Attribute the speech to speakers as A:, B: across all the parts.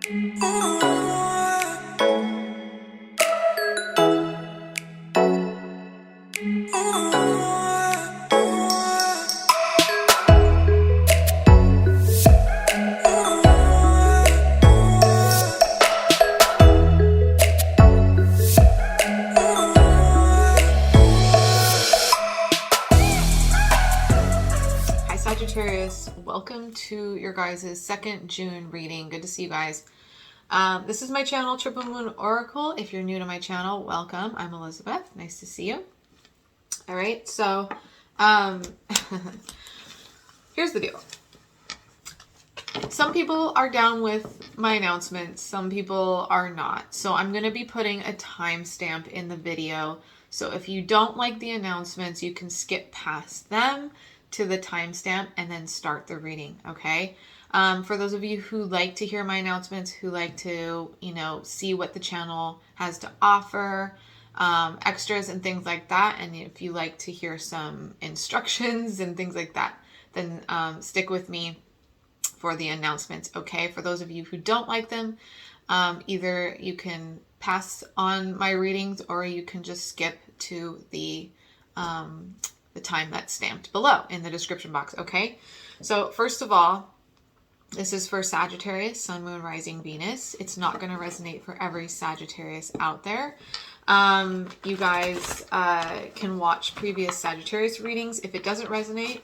A: Sagittarius, welcome to your guys' second June reading. Good to see you guys. This is my channel, Triple Moon Oracle. If you're new to my channel, welcome. I'm Elizabeth. Nice to see you. All right, so here's the deal. Some people are down with my announcements. Some people are not. So I'm going to be putting a timestamp in the video. So if you don't like the announcements, you can skip past them to the timestamp and then start the reading, okay? For those of you who like to hear my announcements, who like to, see what the channel has to offer, extras and things like that, and if you like to hear some instructions and things like that, then stick with me for the announcements, okay? For those of you who don't like them, either you can pass on my readings or you can just skip to the time that's stamped below in the description box, okay? So first of all, this is for Sagittarius, Sun, Moon, Rising, Venus. It's not going to resonate for every Sagittarius out there. You guys can watch previous Sagittarius readings. If it doesn't resonate,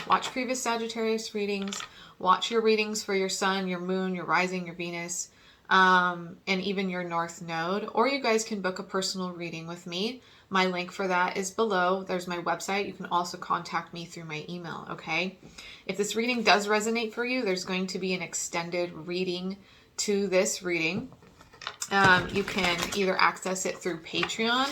A: watch previous Sagittarius readings. Watch your readings for your Sun, your Moon, your Rising, your Venus, and even your North Node. Or you guys can book a personal reading with me. My link for that is below. There's my website. You can also contact me through my email, okay? If this reading does resonate for you, there's going to be an extended reading to this reading. You can either access it through Patreon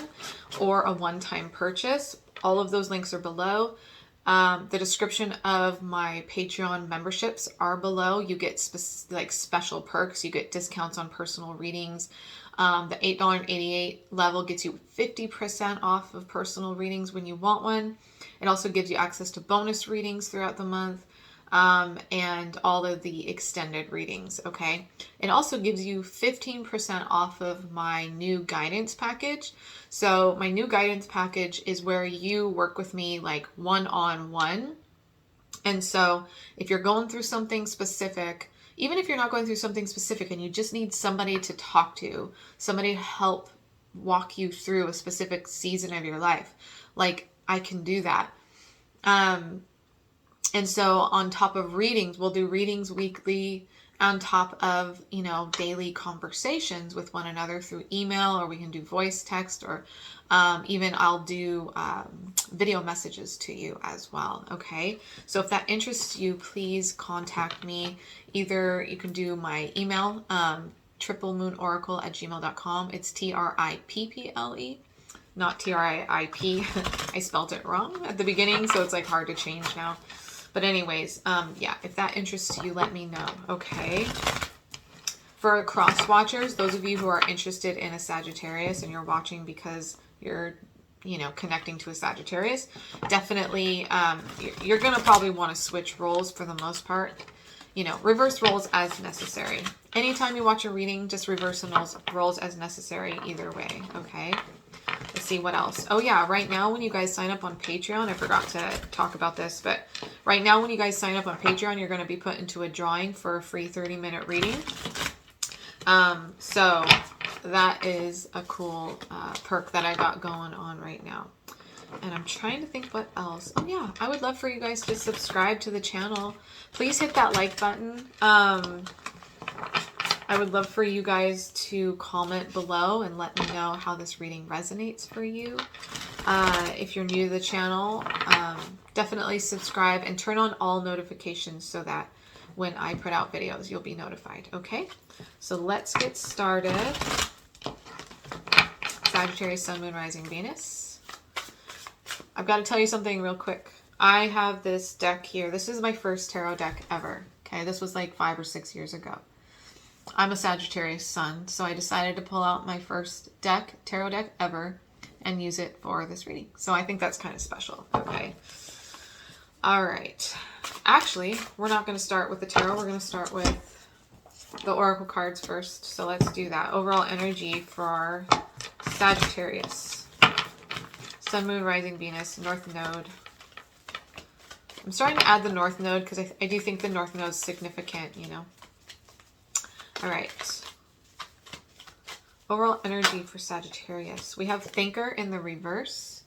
A: or a one-time purchase. All of those links are below. The description of my Patreon memberships are below. You get special perks. You get discounts on personal readings. The $8.88 level gets you 50% off of personal readings when you want one. It also gives you access to bonus readings throughout the month, and all of the extended readings, okay? It also gives you 15% off of my new guidance package. So my new guidance package is where you work with me like one-on-one. And so if you're going through something specific, even if you're not going through something specific and you just need somebody to talk to, somebody to help walk you through a specific season of your life, like I can do that. And so on top of readings, we'll do readings weekly on top of, daily conversations with one another through email, or we can do voice text, or even I'll do video messages to you as well, okay? So if that interests you, please contact me. Either you can do my email, triplemoonoracle@gmail.com. It's TRIPPLE, not TRIIP. I spelled it wrong at the beginning, so it's like hard to change now. But anyways, yeah, if that interests you, let me know, okay? For cross watchers, those of you who are interested in a Sagittarius and you're watching because you're, connecting to a Sagittarius, definitely, you're going to probably want to switch roles for the most part. Reverse roles as necessary. Anytime you watch a reading, just reverse roles as necessary either way, okay? Let's see what else. Oh yeah, right now when you guys sign up on Patreon, I forgot to talk about this, but right now when you guys sign up on Patreon, you're going to be put into a drawing for a free 30-minute reading. So that is a cool perk that I got going on right now. And I'm trying to think what else. Oh yeah, I would love for you guys to subscribe to the channel. Please hit that like button. I would love for you guys to comment below and let me know how this reading resonates for you. If you're new to the channel, definitely subscribe and turn on all notifications so that when I put out videos, you'll be notified, okay? So let's get started. Sagittarius, Sun, Moon, Rising, Venus. I've got to tell you something real quick. I have this deck here. This is my first tarot deck ever, okay? This was like 5 or 6 years ago. I'm a Sagittarius Sun, so I decided to pull out my first tarot deck ever, and use it for this reading. So I think that's kind of special, okay? All right. Actually, we're not going to start with the tarot. We're going to start with the oracle cards first. So let's do that. Overall energy for Sagittarius. Sun, Moon, Rising, Venus, North Node. I'm starting to add the North Node because I do think the North Node is significant, you know. All right. Overall energy for Sagittarius. We have Thinker in the reverse.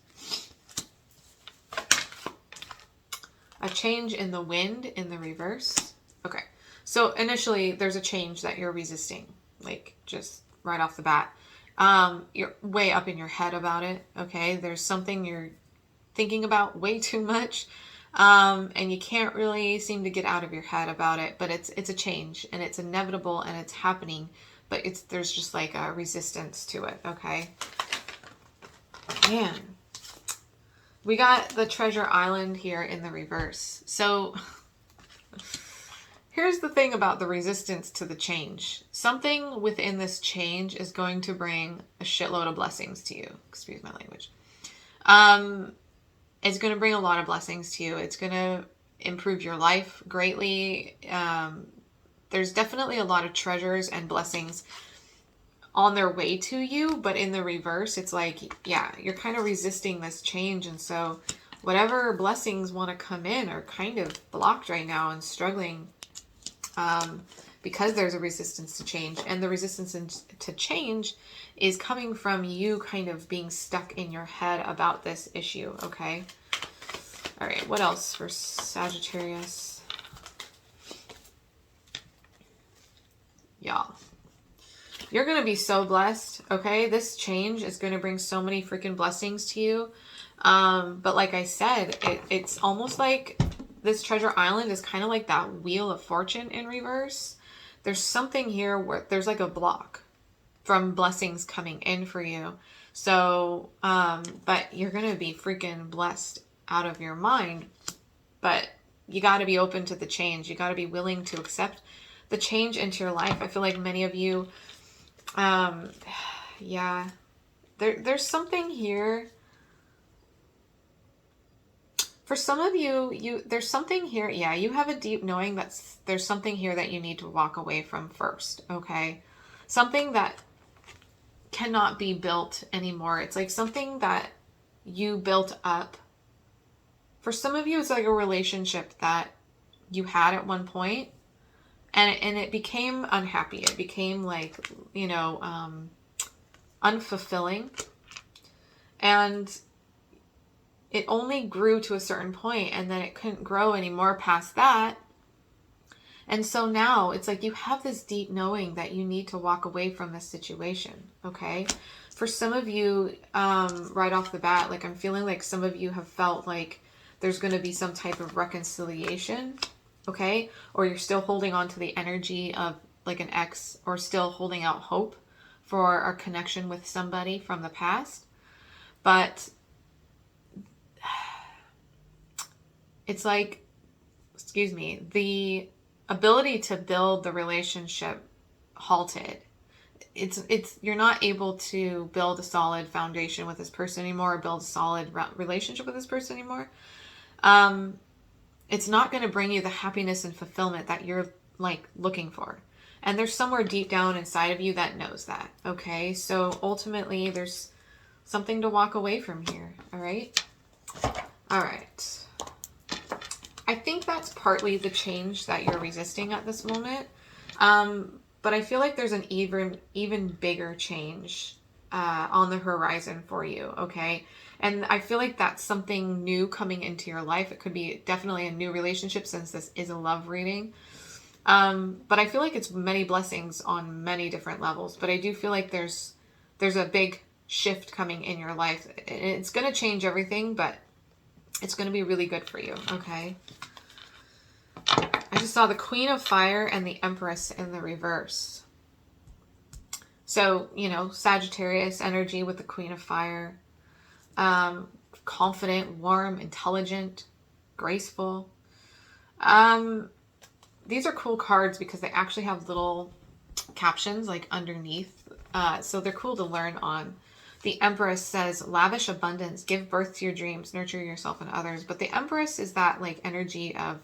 A: A change in the wind in the reverse. Okay. So initially there's a change that you're resisting. Like just right off the bat. You're way up in your head about it. Okay. There's something you're thinking about way too much. And you can't really seem to get out of your head about it, but it's a change and it's inevitable and it's happening. But there's just like a resistance to it, okay? Man. We got the Treasure Island here in the reverse. So, here's the thing about the resistance to the change. Something within this change is going to bring a shitload of blessings to you. Excuse my language. It's going to bring a lot of blessings to you. It's going to improve your life greatly. There's definitely a lot of treasures and blessings on their way to you, but in the reverse, it's like, yeah, you're kind of resisting this change. And so whatever blessings want to come in are kind of blocked right now and struggling because there's a resistance to change. And the resistance to change is coming from you kind of being stuck in your head about this issue, okay? All right, what else for Sagittarius? Y'all, you're going to be so blessed, okay? This change is going to bring so many freaking blessings to you. But like I said, it's almost like this Treasure Island is kind of like that Wheel of Fortune in reverse. There's something here where there's like a block from blessings coming in for you. So, but you're going to be freaking blessed out of your mind. But you got to be open to the change. You got to be willing to accept the change into your life. I feel like many of you, yeah, there's something here. For some of you, there's something here. Yeah, you have a deep knowing that there's something here that you need to walk away from first, okay? Something that cannot be built anymore. It's like something that you built up. For some of you, it's like a relationship that you had at one point. And it became unhappy. It became like, you know, unfulfilling. And it only grew to a certain point and then it couldn't grow anymore past that. And so now it's like you have this deep knowing that you need to walk away from this situation, okay? For some of you, right off the bat, like I'm feeling like some of you have felt like there's going to be some type of reconciliation. Okay, or you're still holding on to the energy of like an ex, or still holding out hope for a connection with somebody from the past. But it's like, excuse me, the ability to build the relationship halted. You're not able to build a solid foundation with this person anymore, or build a solid relationship with this person anymore. It's not going to bring you the happiness and fulfillment that you're like looking for. And there's somewhere deep down inside of you that knows that. Okay. So ultimately there's something to walk away from here. All right. All right. I think that's partly the change that you're resisting at this moment. But I feel like there's an even bigger change, on the horizon for you. Okay. And I feel like that's something new coming into your life. It could be definitely a new relationship since this is a love reading. But I feel like it's many blessings on many different levels. But I do feel like there's a big shift coming in your life. It's going to change everything, but it's going to be really good for you. Okay. I just saw the Queen of Fire and the Empress in the reverse. So, you know, Sagittarius energy with the Queen of Fire. Confident, warm, intelligent, graceful. These are cool cards because they actually have little captions like underneath. So they're cool to learn on. The Empress says, lavish abundance, give birth to your dreams, nurture yourself and others. But the Empress is that like energy of,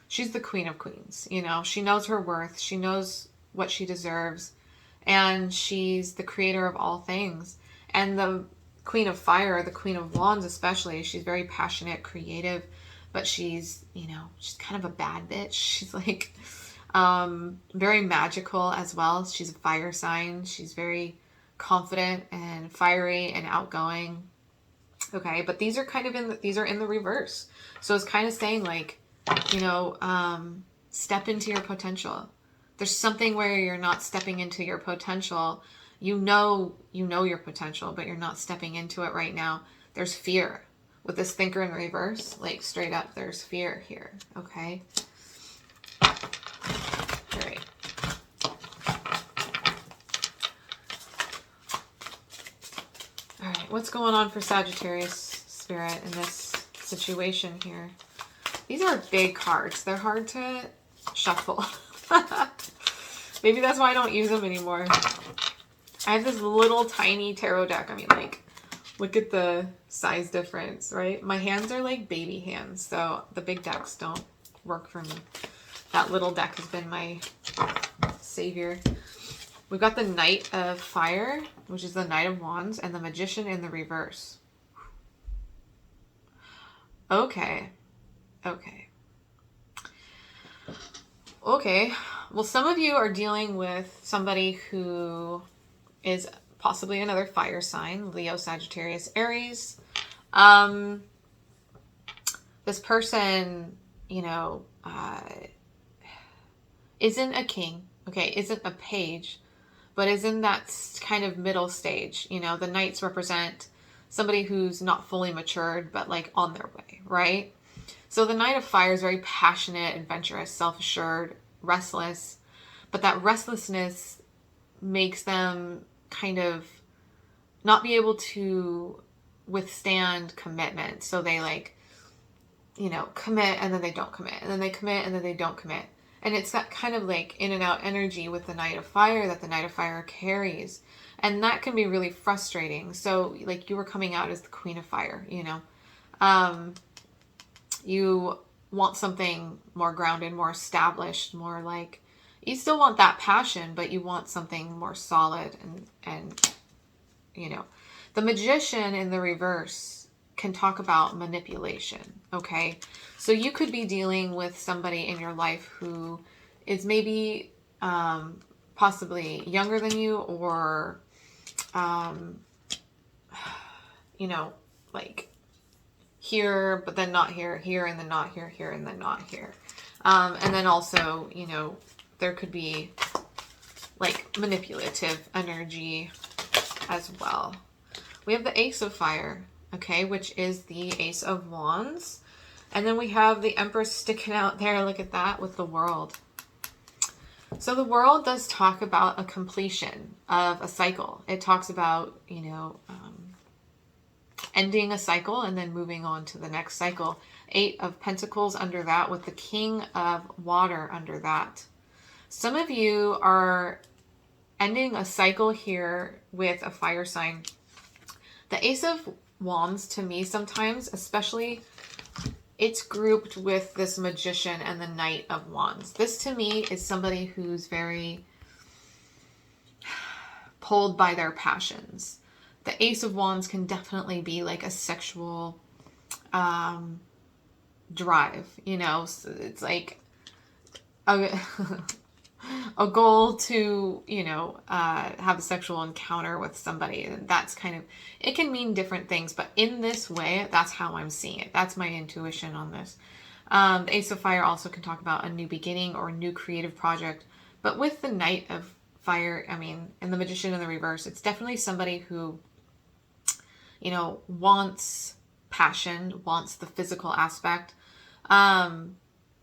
A: she's the Queen of Queens. You know, she knows her worth. She knows what she deserves. And she's the creator of all things. And the Queen of Fire, the Queen of Wands especially, she's very passionate, creative, but she's, you know, she's kind of a bad bitch. She's like very magical as well. She's a fire sign. She's very confident and fiery and outgoing. Okay, but these are kind of these are in the reverse. So it's kind of saying like, you know, step into your potential. There's something where you're not stepping into your potential. You know your potential, but you're not stepping into it right now. There's fear. With this thinker in reverse, like straight up, there's fear here. Okay. All right. All right. What's going on for Sagittarius spirit in this situation here? These are big cards. They're hard to shuffle. Maybe that's why I don't use them anymore. I have this little tiny tarot deck. I mean, like, look at the size difference, right? My hands are like baby hands, so the big decks don't work for me. That little deck has been my savior. We've got the Knight of Fire, which is the Knight of Wands, and the Magician in the reverse. Okay. Okay. Okay. Well, some of you are dealing with somebody who is possibly another fire sign, Leo, Sagittarius, Aries. This person, you know, isn't a king, okay, isn't a page, but is in that kind of middle stage. You know, the knights represent somebody who's not fully matured, but like on their way, right? So the Knight of Fire is very passionate, adventurous, self-assured, restless, but that restlessness makes them kind of not be able to withstand commitment. So they like, you know, commit and then they don't commit, and then they commit and then they don't commit. And it's that kind of like in and out energy with the Knight of Fire that the Knight of Fire carries. And that can be really frustrating. So like you were coming out as the Queen of Fire, you know. You want something more grounded, more established, more like, you still want that passion, but you want something more solid and you know. The Magician in the reverse can talk about manipulation, okay? So you could be dealing with somebody in your life who is maybe possibly younger than you, or you know, like here, but then not here, here and then not here, here and then not here. And then also, you know, there could be like manipulative energy as well. We have the Ace of Fire, okay, which is the Ace of Wands. And then we have the Empress sticking out there. Look at that with the World. So the World does talk about a completion of a cycle. It talks about, you know, ending a cycle and then moving on to the next cycle. 8 of Pentacles under that, with the King of Water under that. Some of you are ending a cycle here with a fire sign. The Ace of Wands, to me sometimes, especially, it's grouped with this Magician and the Knight of Wands. This to me is somebody who's very pulled by their passions. The Ace of Wands can definitely be like a sexual drive, you know. So it's like a, a goal to, you know, have a sexual encounter with somebody. And that's kind of, it can mean different things, but in this way, that's how I'm seeing it. That's my intuition on this. The Ace of Fire also can talk about a new beginning or a new creative project. But with the Knight of Fire, I mean, and the Magician in the reverse, it's definitely somebody who, you know, wants passion, wants the physical aspect,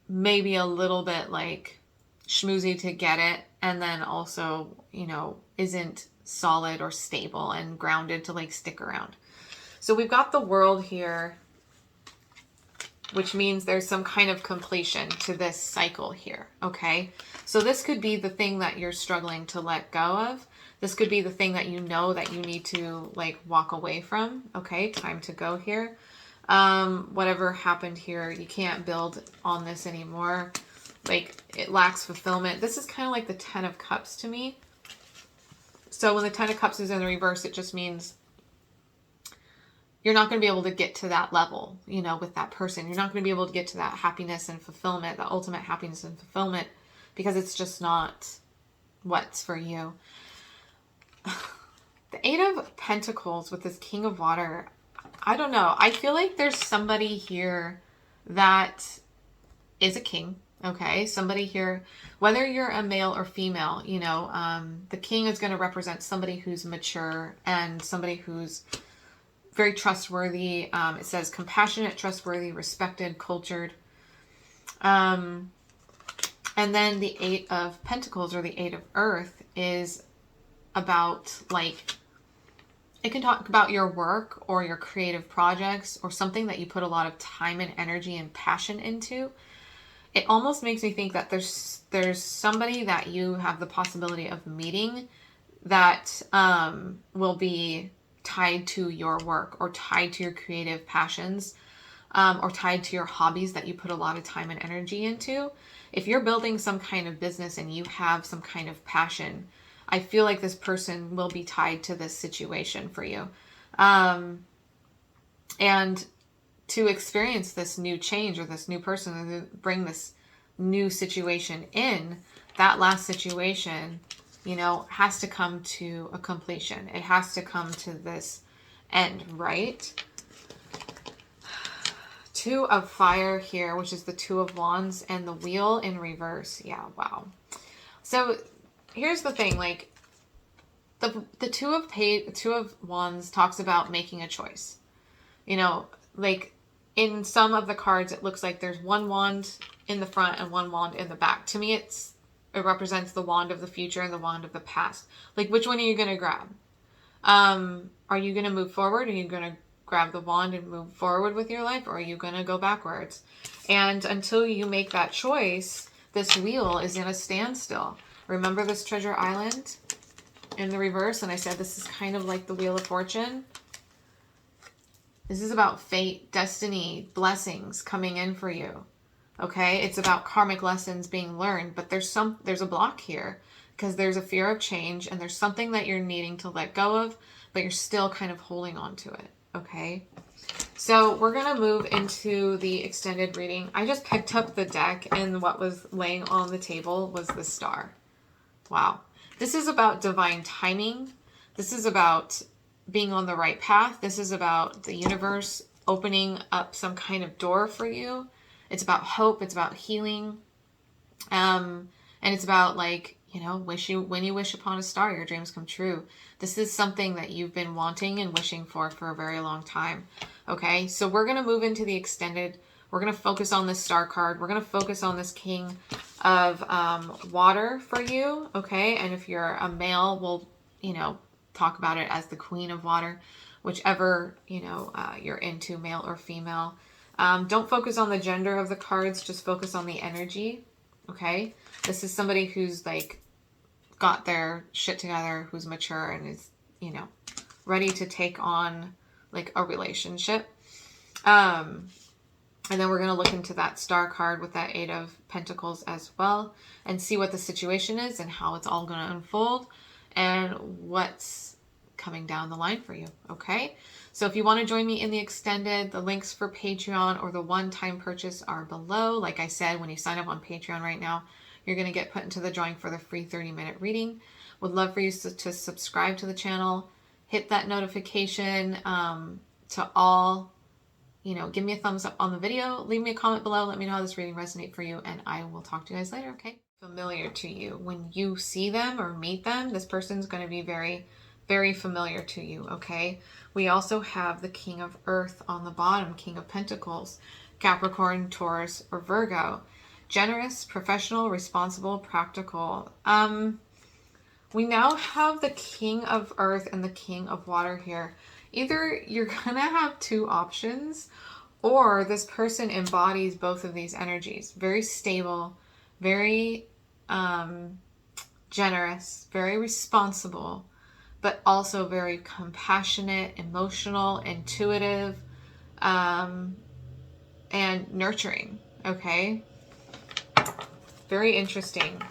A: maybe a little bit like schmoozy to get it, and then also, you know, isn't solid or stable and grounded to like stick around. So we've got the World here, which means there's some kind of completion to this cycle here, okay? So this could be the thing that you're struggling to let go of. This could be the thing that you know that you need to like walk away from. Okay, time to go here. Whatever happened here, you can't build on this anymore. like it lacks fulfillment. This is kind of like the 10 of Cups to me. So when the 10 of Cups is in the reverse, it just means you're not going to be able to get to that level, you know, with that person. You're not going to be able to get to that happiness and fulfillment, the ultimate happiness and fulfillment, because it's just not what's for you. The 8 of Pentacles with this King of Water, I don't know. I feel like there's somebody here that is a king, okay? Somebody here, whether you're a male or female, you know, the king is going to represent somebody who's mature and somebody who's very trustworthy. It says compassionate, trustworthy, respected, cultured. And then the 8 of Pentacles, or the 8 of Earth, is about, like, it can talk about your work or your creative projects or something that you put a lot of time and energy and passion into. It almost makes me think that there's somebody that you have the possibility of meeting that will be tied to your work or tied to your creative passions, or tied to your hobbies that you put a lot of time and energy into. If you're building some kind of business and you have some kind of passion, I feel like this person will be tied to this situation for you. And to experience this new change or this new person, to bring this new situation in, that last situation, you know, has to come to a completion. It has to come to this end, right? 2 of Fire here, which is the 2 of Wands, and the Wheel in reverse. Yeah, wow. So here's the thing, like, the 2 of Wands talks about making a choice. You know, like, in some of the cards, it looks like there's one wand in the front and one wand in the back. To me, it represents the wand of the future and the wand of the past. Like, which one are you going to grab? Are you going to move forward? Are you going to grab the wand and move forward with your life? Or are you going to go backwards? And until you make that choice, this wheel is in a standstill. Remember this Treasure Island in the reverse? And I said this is kind of like the Wheel of Fortune. This is about fate, destiny, blessings coming in for you. Okay? It's about karmic lessons being learned, but there's a block here because there's a fear of change and there's something that you're needing to let go of, but you're still kind of holding on to it. Okay? So we're going to move into the extended reading. I just picked up the deck and what was laying on the table was the Star. Wow. This is about divine timing. This is about being on the right path. This is about the universe opening up some kind of door for you. It's about hope. It's about healing. And it's about, like, you know, when you wish upon a star, your dreams come true. This is something that you've been wanting and wishing for a very long time. Okay, so we're going to move into the extended. We're going to focus on this Star card. We're going to focus on this King of Water for you. Okay, and if you're a male, we'll, you know, talk about it as the Queen of Water, whichever, you know, you're into, male or female. Don't focus on the gender of the cards, just focus on the energy. Okay, this is somebody who's, like, got their shit together, who's mature and is, you know, ready to take on, like, a relationship. And then we're going to look into that Star card with that 8 of Pentacles as well and see what the situation is and how it's all going to unfold and what's coming down the line for you. Okay, so if you want to join me in the extended, the links for Patreon or the one-time purchase are below. Like I said, when you sign up on Patreon right now, you're going to get put into the drawing for the free 30-minute reading. Would love for you to subscribe to the channel, hit that notification to all, you know, give me a thumbs up on the video, leave me a comment below, let me know how this reading resonates for you, and I will talk to you guys later, okay? Familiar to you. When you see them or meet them, this person's going to be very, very familiar to you, okay? We also have the King of Earth on the bottom, King of Pentacles, Capricorn, Taurus, or Virgo. Generous, professional, responsible, practical. We now have the King of Earth and the King of Water here. Either you're going to have two options, or this person embodies both of these energies. Very stable, very generous, very responsible, but also very compassionate, emotional, intuitive, and nurturing, okay? Very interesting.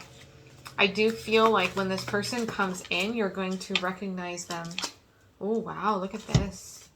A: I do feel like when this person comes in, you're going to recognize them. Oh, wow. Look at this.